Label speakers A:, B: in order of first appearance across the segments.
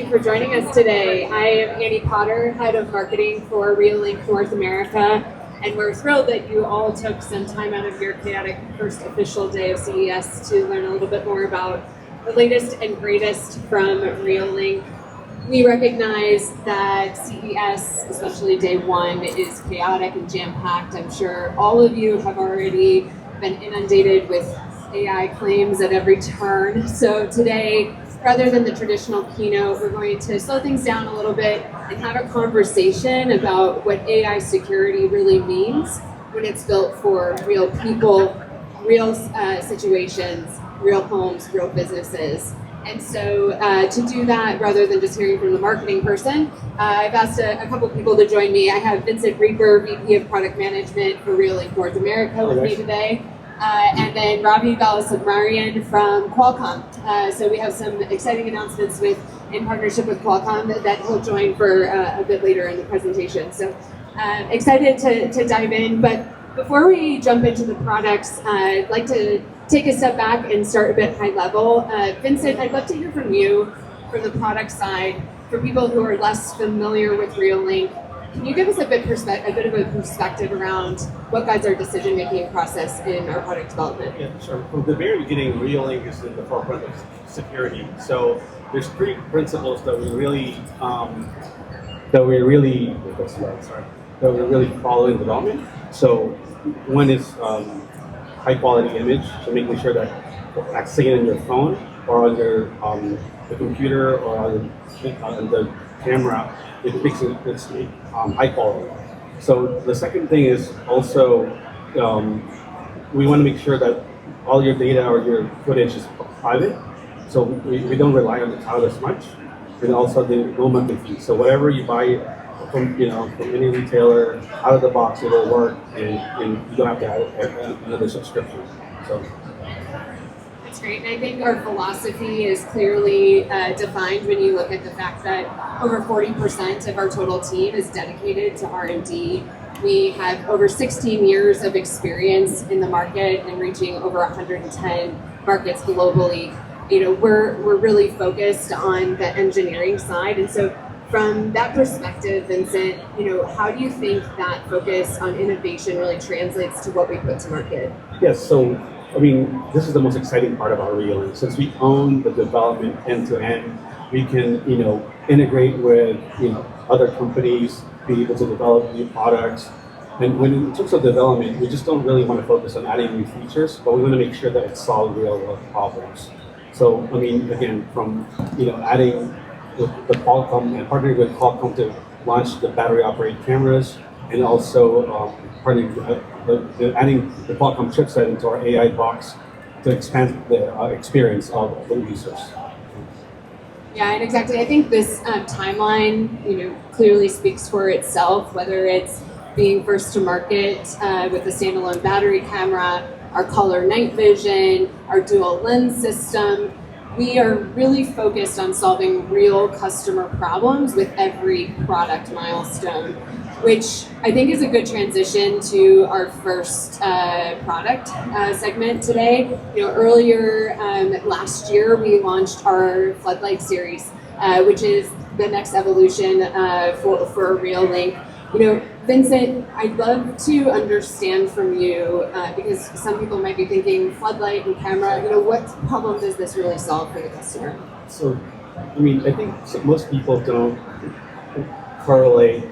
A: you for joining us today. I am Annie Potter, Head of Marketing for ReoLink North America, and we're thrilled that you all took some time out of your chaotic first official day of CES to learn a little bit more about the latest and greatest from ReoLink. We recognize that CES, especially day one, is chaotic and jam-packed. I'm sure all of you have already been inundated with AI claims at every turn. So today, rather than the traditional keynote, we're going to slow things down a little bit and have a conversation about what AI security really means when it's built for real people, real situations, real homes, real businesses. And so to do that, rather than just hearing from the marketing person, I've asked a couple people to join me. I have Vincent Reaper, VP of Product Management for ReoLink North America with me today. And then Ravi Balasubramanian from Qualcomm. So we have some exciting announcements in partnership with Qualcomm that he'll join for a bit later in the presentation. So excited to dive in. But before we jump into the products, I'd like to take a step back and start a bit high level. Vincent, I'd love to hear from you from the product side. For people who are less familiar with ReoLink, can you give us a bit of a perspective around what guides our decision-making process in our product development?
B: Yeah, sure. From the very beginning, ReoLink is in the forefront of security. So there's three principles that we really follow in development. So one is high-quality image, so making sure that accessing it on your phone or on your the computer or on the camera, it's high quality. So the second thing is also we want to make sure that all your data or your footage is private. So we don't rely on the cloud as much, and also the no monthly fee. So whatever you buy from any retailer out of the box, it will work, and you don't have to add another subscription. So.
A: That's great. And I think our philosophy is clearly defined when you look at the fact that over 40% of our total team is dedicated to R&D. We have over 16 years of experience in the market and reaching over 110 markets globally. We're really focused on the engineering side. And so from that perspective, Vincent, how do you think that focus on innovation really translates to what we put to market?
B: Yes, so this is the most exciting part about ReoLink. Since we own the development end to end, we can, integrate with, other companies, be able to develop new products. And in terms of development, we just don't really want to focus on adding new features, but we want to make sure that it solves real world problems. So, again, from, adding the Qualcomm and partnering with Qualcomm to launch the battery operated cameras, and also adding the Qualcomm chipset into our AI box to expand the experience of the users.
A: Yeah, and exactly. I think this timeline, clearly speaks for itself. Whether it's being first to market with the standalone battery camera, our color night vision, our dual lens system. We are really focused on solving real customer problems with every product milestone, which I think is a good transition to our first product segment today. Earlier last year, we launched our Floodlight series, which is the next evolution for ReoLink. Vincent, I'd love to understand from you, because some people might be thinking floodlight and camera, what problem does this really solve for the customer?
B: So, I think most people don't correlate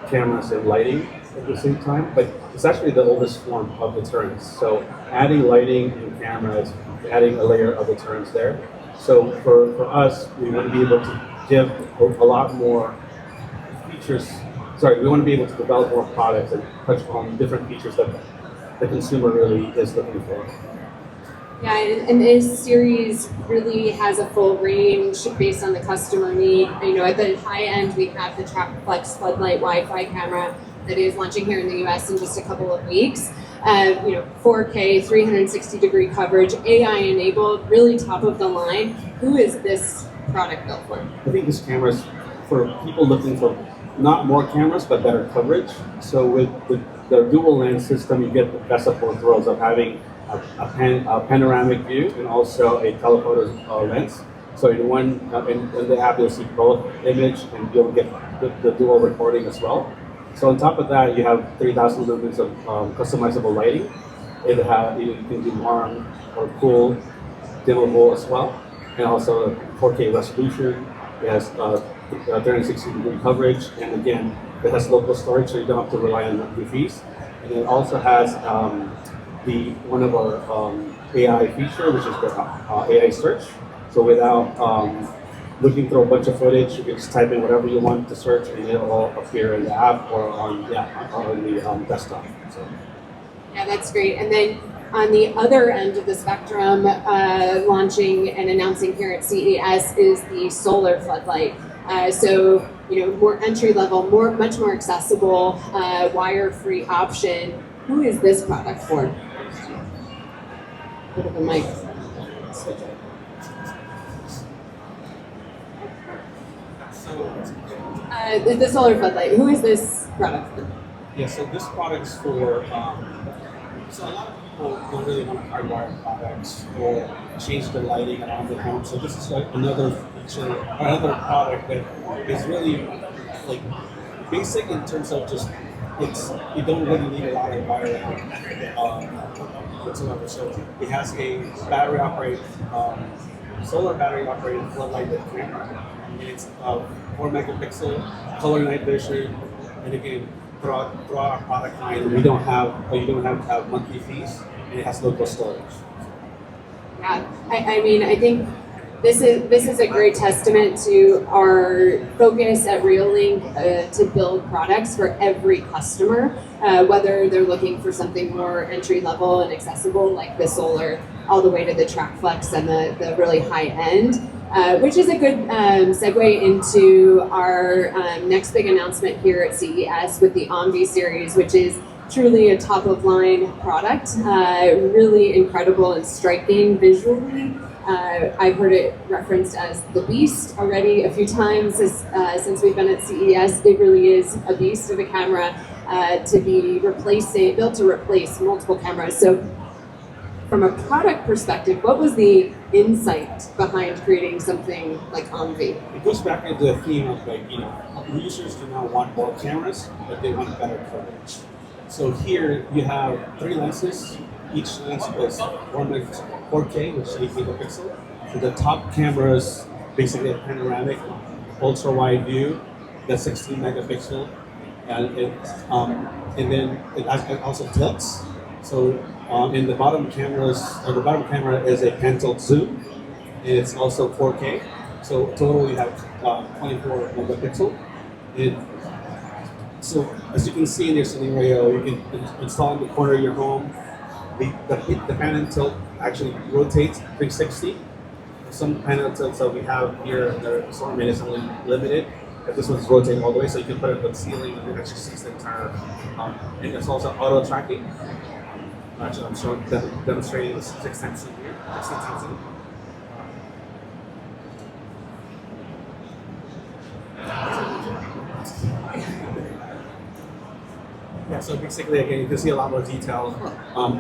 B: cameras and lighting at the same time, but it's actually the oldest form of deterrence. So adding lighting and cameras, adding a layer of deterrence there. So for us, we want to be able to give a lot more features. We want to be able to develop more products and touch on different features that the consumer really is looking for.
A: Yeah, and this series really has a full range based on the customer need. At the high end, we have the TrapFlex Floodlight Wi-Fi camera that is launching here in the US in just a couple of weeks. 4K, 360-degree coverage, AI-enabled, really top of the line. Who is this product built for?
B: I think this camera is for people looking for not more cameras, but better coverage. So with the dual lens system, you get the best of both worlds of having a panoramic view and also a telephoto lens. So in the app, you'll see both image and you'll get the dual recording as well. So on top of that, you have 3,000 lumens of customizable lighting. You can do warm or cool, dimmable as well, and also 4K resolution. It has 360-degree coverage, and again, it has local storage, so you don't have to rely on monthly fees. And it also has one of our AI feature, which is the AI search. So without looking through a bunch of footage, you can just type in whatever you want to search, and it'll all appear in the app or on the desktop. So.
A: Yeah, that's great. And then on the other end of the spectrum, launching and announcing here at CES is the solar floodlight. So more entry level, much more accessible, wire-free option. Who is this product for? Bit of a mic. The solar floodlight. Who is this product for?
C: Yeah, so this product's for, so a lot of people don't really want hardwired products or change the lighting around the home. So this is like another feature, another product that is really like basic in terms of just, you don't really need a lot of wiring whatsoever. So it has a battery operated, solar battery operated floodlight camera. And it's 4 megapixel color night vision, and again, throughout our product line, you don't have to have monthly fees, and it has local storage.
A: Yeah, I mean, I think this is a great testament to our focus at ReoLink to build products for every customer, whether they're looking for something more entry level and accessible like the solar, all the way to the TrackFlex and the really high end. Which is a good segue into our next big announcement here at CES with the OMI Series, which is truly a top-of-line product, really incredible and striking visually. I've heard it referenced as the beast already a few times since we've been at CES. It really is a beast of a camera to be built to replace multiple cameras. So from a product perspective, what was the insight behind creating something like OMI?
C: It goes back into the theme of users do not want more cameras, but they want better coverage. So here you have 3 lenses. Each lens is 4K, which is 8 megapixel. So the top camera is basically a panoramic, ultra wide view. That's 16 megapixel, and then it also tilts. So in the bottom camera is a pan tilt zoom, and it's also 4K. So total you have 24 megapixel. So as you can see in your scenario, you can install in the corner of your home. The pan and tilt actually rotates 360. Some pan and tilts that we have here, their assortment is only limited. But this one's rotating all the way, so you can put it on the ceiling and it actually sees the entire. And it's also auto tracking. Actually, I'm demonstrating this 6 times in here. 16 times in. Yeah, so basically, again, you can see a lot more detail.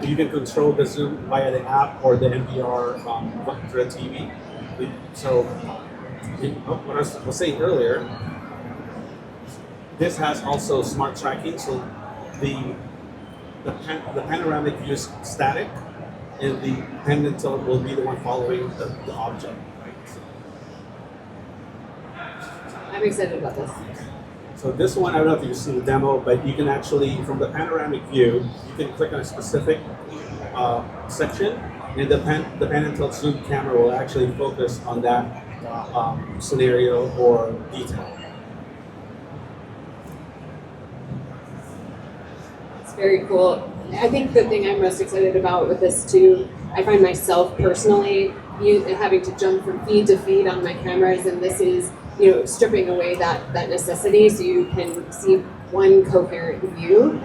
C: You can control the zoom via the app or the NVR through the TV. So, what I was saying earlier, this has also smart tracking. So, the panoramic view is static, and the pan and tilt will be the one following the object. Right?
A: I'm excited about this.
C: So this one, I don't know if you've seen the demo, but you can actually, from the panoramic view, you can click on a specific section, and the pan and tilt zoom camera will actually focus on that scenario or detail.
A: It's very cool. I think the thing I'm most excited about with this too, I find myself personally having to jump from feed to feed on my cameras, and this is stripping away that necessity, so you can see one coherent view.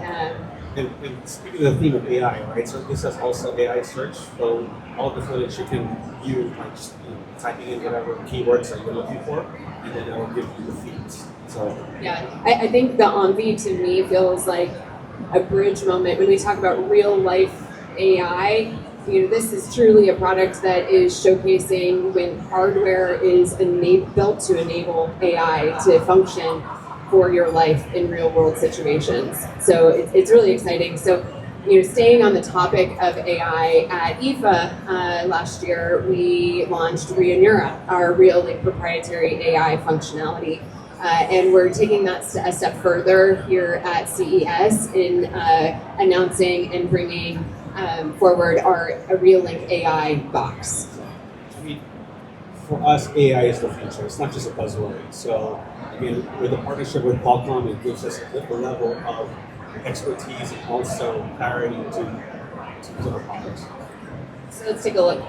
C: And speaking of the theme of AI, right? So this has also AI search. So all the footage you can view by just typing in whatever keywords that you're looking for, and then it will give you the feeds. So
A: yeah, I think the OMI to me feels like a bridge moment when we talk about real life AI. this is truly a product that is showcasing when hardware is built to enable AI to function for your life in real world situations. So it's really exciting. So, staying on the topic of AI, at IFA last year, we launched ReoNeura, our ReoLink proprietary AI functionality. And we're taking that a step further here at CES in announcing and bringing forward our ReoLink AI box.
C: I mean, for us, AI is the future. It's not just a buzzword. So, again, with the partnership with Qualcomm, it gives us the level of expertise and also clarity to our products.
A: So let's take a look.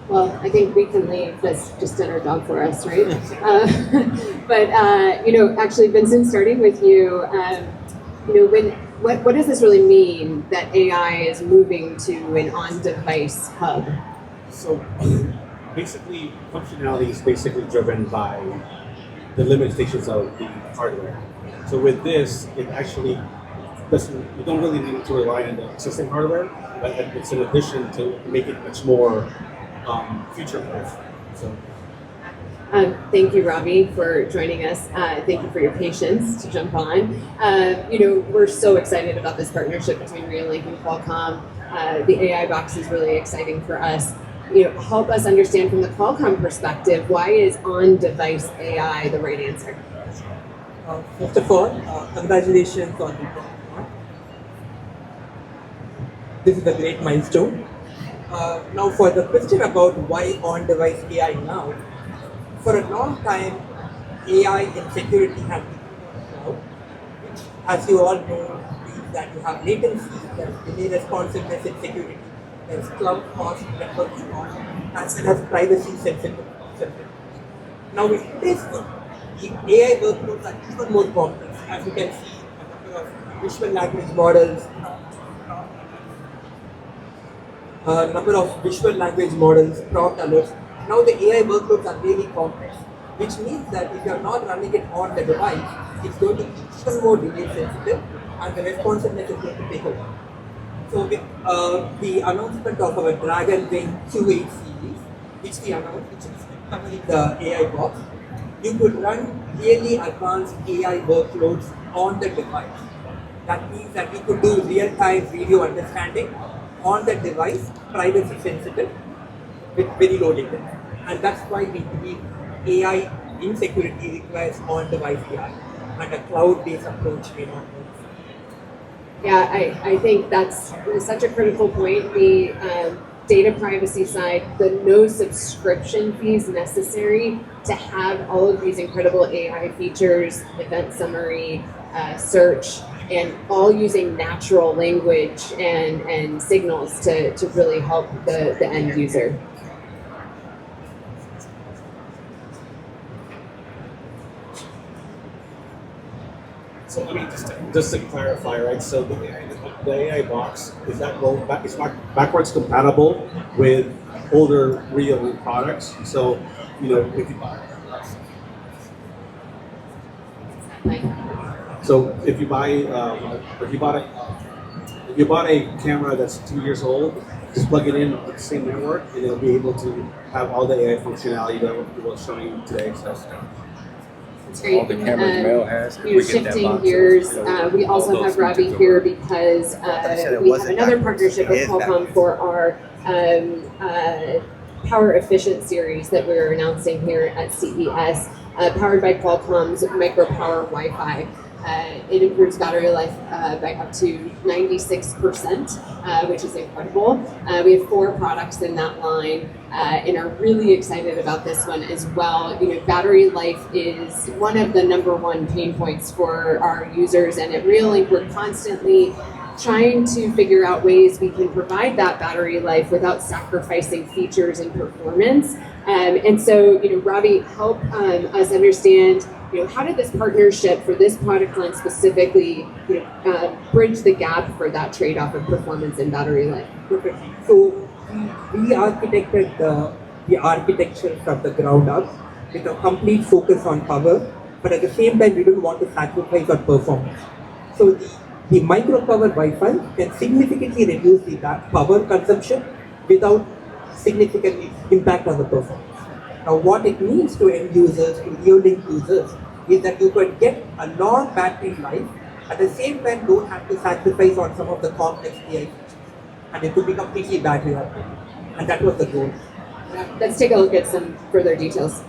A: Well, I think we can leave. That's just did our job for us, right? But actually, Vincent, starting with you, what does this really mean that AI is moving to an on-device hub?
C: So, basically, functionality is basically driven by the limitations of the hardware. So with this, it actually doesn't. You don't really need to rely on the existing hardware, but it's an addition to make it much more future-proof. So.
A: Thank you, Robbie, for joining us. Thank you for your patience to jump on. We're so excited about this partnership between ReoLink and Qualcomm. The AI box is really exciting for us. Help us understand from the Qualcomm perspective, why is on-device AI the right answer?
D: First of all, congratulations on the launch. This is a great milestone. Now, for the question about why on-device AI now, for a long time, AI and security have been cloud, which, as you all know, means that you have latency, there's delay responsiveness in security, there's cloud cost, networking cost, as well as privacy sensitive. Now, with this, the AI workloads are even more complex. As you can see, a number of visual language models, prompt alerts. Now the AI workloads are really complex, which means that if you are not running it on the device, it's going to be even more delay sensitive, and the responsiveness is going to take a while. So with the announcement of our Dragon Wing Q8 series, which we announced, which is covering the AI box, you could run really advanced AI workloads on the device. That means that you could do real-time video understanding on the device, privacy sensitive, with very low latency. And that's why we believe AI in security requires on-device AI, and a cloud-based approach may not work.
A: Yeah, I think that's such a critical point. The data privacy side, the no subscription fees necessary to have all of these incredible AI features, event summary, search, and all using natural language and signals to really help the end user.
C: So I mean, just to clarify, right? So the AI box is that it's backwards compatible with older ReoLink products. So if you bought a camera that's 2 years old, just plug it in with the same network, and it'll be able to have all the AI functionality that we're showing you today. So.
A: That's great.
E: all the cameras Mel has. If
A: You know,
E: we get that
A: shifting
E: box,
A: gears, we
E: all
A: also
E: those
A: have Robbie
E: features
A: here
E: are-
A: because
F: said it
A: we have
F: wasn't
A: another
F: backwards.
A: partnership
F: It
A: with
F: is
A: Qualcomm
F: backwards.
A: for our power efficient series that we're announcing here at CES, powered by Qualcomm's micro power Wi-Fi. It improves battery life by up to 96%, which is incredible. We have 4 products in that line and are really excited about this one as well. You know, battery life is one of the #1 pain points for our users, and at ReoLink we're constantly trying to figure out ways we can provide that battery life without sacrificing features and performance. And so, you know, Robbie, help us understand, you know, how did this partnership for this product line specifically, you know, bridge the gap for that trade-off of performance and battery life?
D: Perfect. So we architected the architecture from the ground up with a complete focus on power, but at the same time we don't want to sacrifice on performance. So the micro power Wi-Fi can significantly reduce the power consumption without significant impact on the performance. Now what it means to end users, to ReoLink users, is that you can get a long battery life, at the same time don't have to sacrifice on some of the complex AI features. And it could be completely battery operated. And that was the goal.
A: Let's take a look at some further details.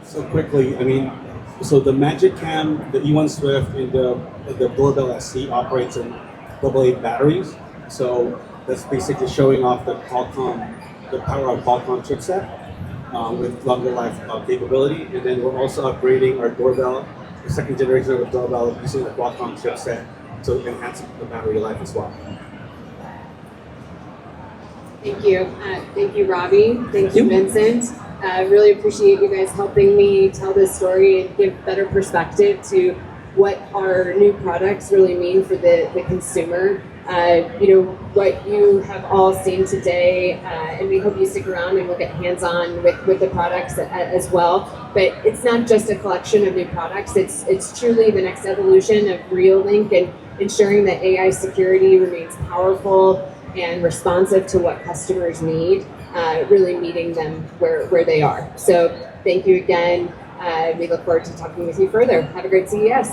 C: So quickly, I mean, so the Magic Cam, the E1 Swift, and the Doorbell SC operates in AA batteries. So that's basically showing off the power of Qualcomm chipset with longer life capability. And then we're also upgrading our doorbell, the second generation of the doorbell, using the Qualcomm chipset to enhance the battery life as well.
A: Thank you. Thank you, Robbie. Thank you, Vincent. Really appreciate you guys helping me tell this story and give better perspective to what our new products really mean for the consumer. You know, what you have all seen today, and we hope you stick around and we'll get hands-on with the products as well. But it's not just a collection of new products, it's truly the next evolution of ReoLink and ensuring that AI security remains powerful and responsive to what customers need, really meeting them where they are. So thank you again. We look forward to talking with you further. Have a great CES.